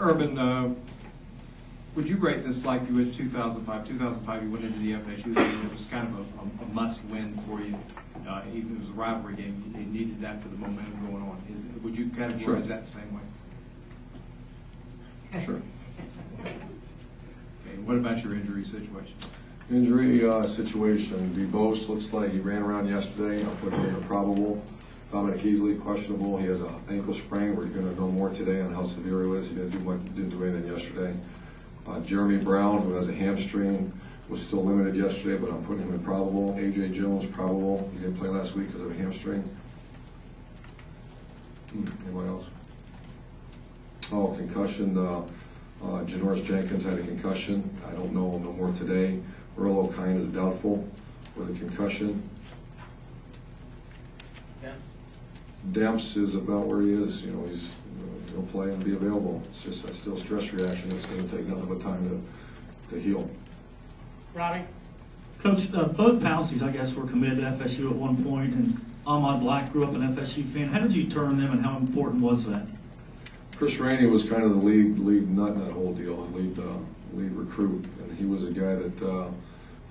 Urban, would you rate this like you would 2005? 2005, you went into the FSU game. It was kind of a must-win for you. Even if it was a rivalry game, you needed that for the momentum going on. Would you categorize that the same way? Sure. Okay, what about your injury situation? Injury situation, DeBose looks like he ran around yesterday. I'll put him in the probable. Dominic Easley, questionable. He has an ankle sprain. We're going to know more today on how severe he is. He didn't do anything yesterday. Jeremy Brown, who has a hamstring, was still limited yesterday, but I'm putting him in probable. A.J. Jones, probable. He didn't play last week because of a hamstring. Anybody else? Oh, concussion. Janoris Jenkins had a concussion. I don't know no more today. Earl O'Kine is doubtful with a concussion. Demps is about where he is. You know, he'll play and be available. It's just a still stress reaction. It's going to take nothing but time to heal. Robbie? Coach, both Pouncies, I guess, were committed to FSU at one point, and Ahmad Black grew up an FSU fan. How did you turn them, and how important was that? Chris Rainey was kind of the lead nut in that whole deal, lead recruit, and he was a guy that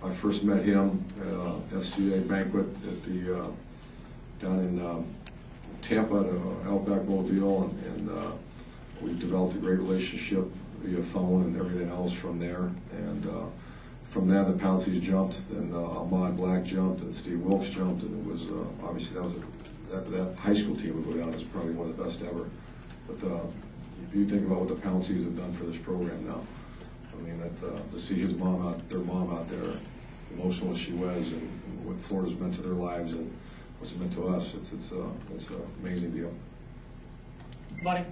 I first met him at a FCA banquet at the down in Tampa, at an Outback Bowl deal, and we developed a great relationship via phone and everything else from there. And from there, the Pouncies jumped, and Ahmad Black jumped, and Steve Wilkes jumped, and it was obviously that high school team would go down as probably one of the best ever. But if you think about what the Pouncies have done for this program now, I mean, to see their mom out there, emotional as she was, and what Florida's meant to their lives and what's it meant to us, it's an amazing deal. Buddy?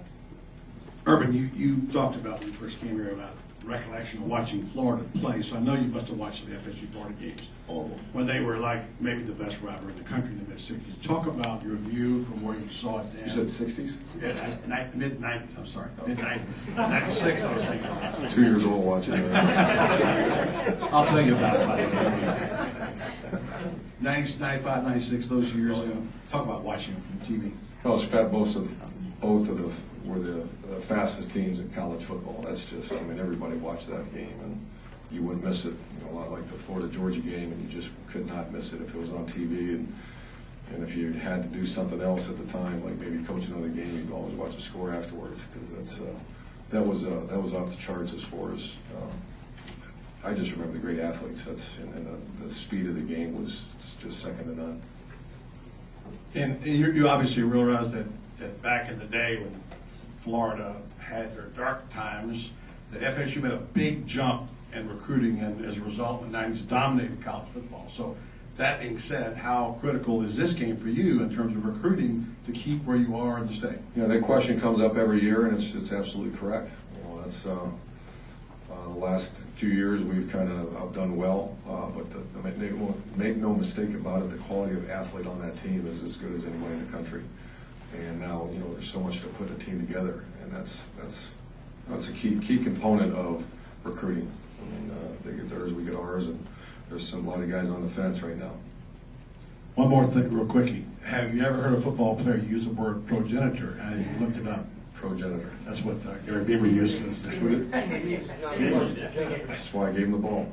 Urban, you talked about when you first came here about recollection of watching Florida play, so I know you must have watched the FSU Florida games. All of them. When they were like maybe the best rivalry in the country in the mid-'60s. Talk about your view from where you saw it then. You said 60s? Yeah, mid-'90s, I'm sorry. Mid-'90s. 96, I was thinking. 2 years old watching it. I'll tell you about it. 90s, 95, 96, those years. Talk about watching them from TV. Well, it's fat. Both of them were the fastest teams in college football. That's just, I mean, everybody watched that game, and you wouldn't miss it. You know, a lot like the Florida-Georgia game, and you just could not miss it if it was on TV. And if you had to do something else at the time, like maybe coach another game, you'd always watch a score afterwards, because that was off the charts as far as. I just remember the great athletes. And the speed of the game was just second to none. And you obviously realize that back in the day when Florida had their dark times, that FSU made a big jump in recruiting, and as a result, the 90s dominated college football. So that being said, how critical is this game for you in terms of recruiting to keep where you are in the state? Yeah, that question comes up every year, and it's absolutely correct. You know, that's the last few years we've kind of outdone well, but make no mistake about it, the quality of athlete on that team is as good as anyone in the country. And now, you know, there's so much to put a team together, and that's a key component of recruiting. I mean, they get theirs, we get ours, and there's a lot of guys on the fence right now. One more thing, real quickie. Have you ever heard a football player use the word progenitor? And you looked it up. Progenitor. That's what Gary Beaver used to. That's why I gave him the ball.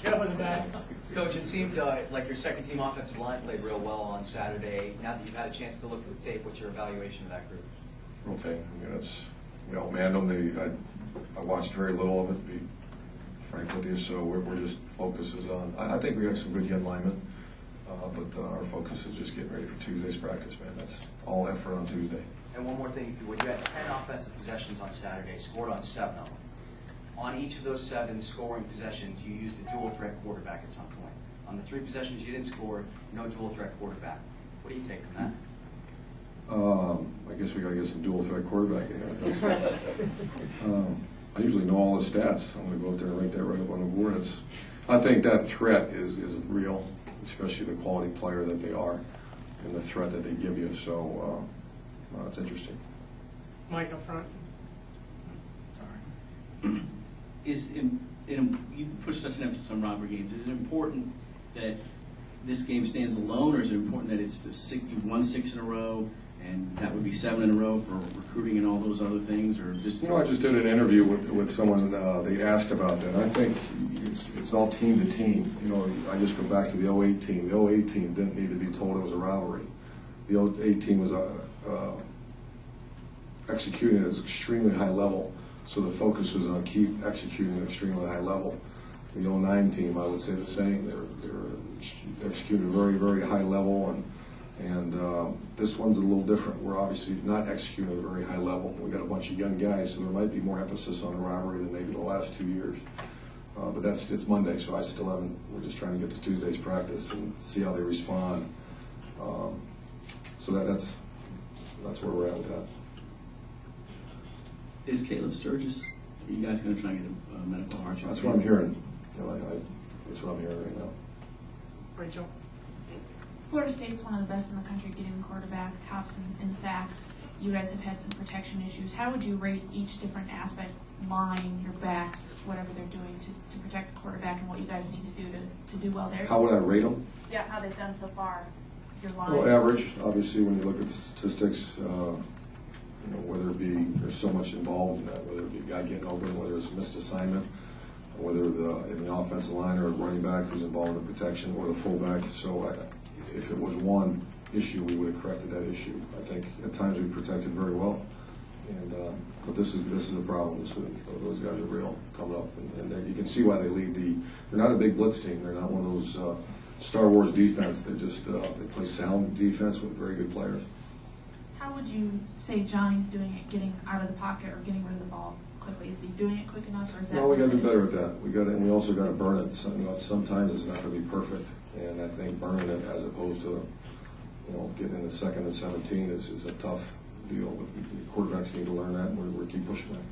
Joe in the back. Coach, it seemed like your second-team offensive line played real well on Saturday. Now that you've had a chance to look at the tape, what's your evaluation of that group? Okay, I mean, we outmanned them. I watched very little of it, to be frank with you, so we're just focuses on. I think we have some good young linemen, but our focus is just getting ready for Tuesday's practice, man. That's all effort on Tuesday. And one more thing, when you had 10 offensive possessions on Saturday, scored on 7 of them. On each of those 7 scoring possessions, you used a dual-threat quarterback at some point. On the 3 possessions you didn't score, no dual-threat quarterback. What do you take from that? I guess we got to get some dual-threat quarterback in there. I usually know all the stats. I'm going to go up there and write that right up on the board. I think that threat is real, especially the quality player that they are and the threat that they give you. So it's interesting. Mike up front. You push such an emphasis on robbery games. Is it important that this game stands alone, or is it important that you've won 6 in a row, And that would be 7 in a row for recruiting and all those other things, or just? You know, I just did an interview with someone, they asked about that. I think it's all team to team. You know, I just go back to the 08 team. The 08 team didn't need to be told it was a rivalry. The 08 team was executing at an extremely high level, so the focus was on keep executing at an extremely high level. The 09 team, I would say the same. They're executing at a very, very high level, and this one's a little different. We're obviously not executing at a very high level. We got a bunch of young guys, so there might be more emphasis on the rivalry than maybe the last 2 years. But it's Monday, so I still haven't. We're just trying to get to Tuesday's practice and see how they respond. So that's where we're at with that. Is Caleb Sturgis, are you guys going to try and get a medical hardship? That's what I'm hearing. You know, that's what I'm hearing right now. Rachel? Florida State's one of the best in the country getting the quarterback, tops in sacks. You guys have had some protection issues. How would you rate each different aspect, line, your backs, whatever they're doing to protect the quarterback, and what you guys need to do to do well there? How would I rate them? Yeah, how they've done so far, your line. Well, average, obviously, when you look at the statistics, you know, whether it be, there's so much involved in that, whether it be a guy getting open, whether it's a missed assignment, whether in the offensive line or a running back who's involved in protection, or the fullback. So if it was one issue, we would have corrected that issue. I think at times we protected very well, and but this is a problem this week. Those guys are real coming up, and you can see why they lead they're not a big blitz team. They're not one of those Star Wars defense. They just they play sound defense with very good players. How would you say Johnny's doing it, getting out of the pocket or getting rid of the ball quickly? Is he doing it quick enough, or is that? No, we got to do better at that. And we also got to burn it. Sometimes it's not going to be perfect, and I think burning it as opposed to, you know, getting in the 2nd and 17 is a tough deal. But the quarterbacks need to learn that, and we keep pushing that.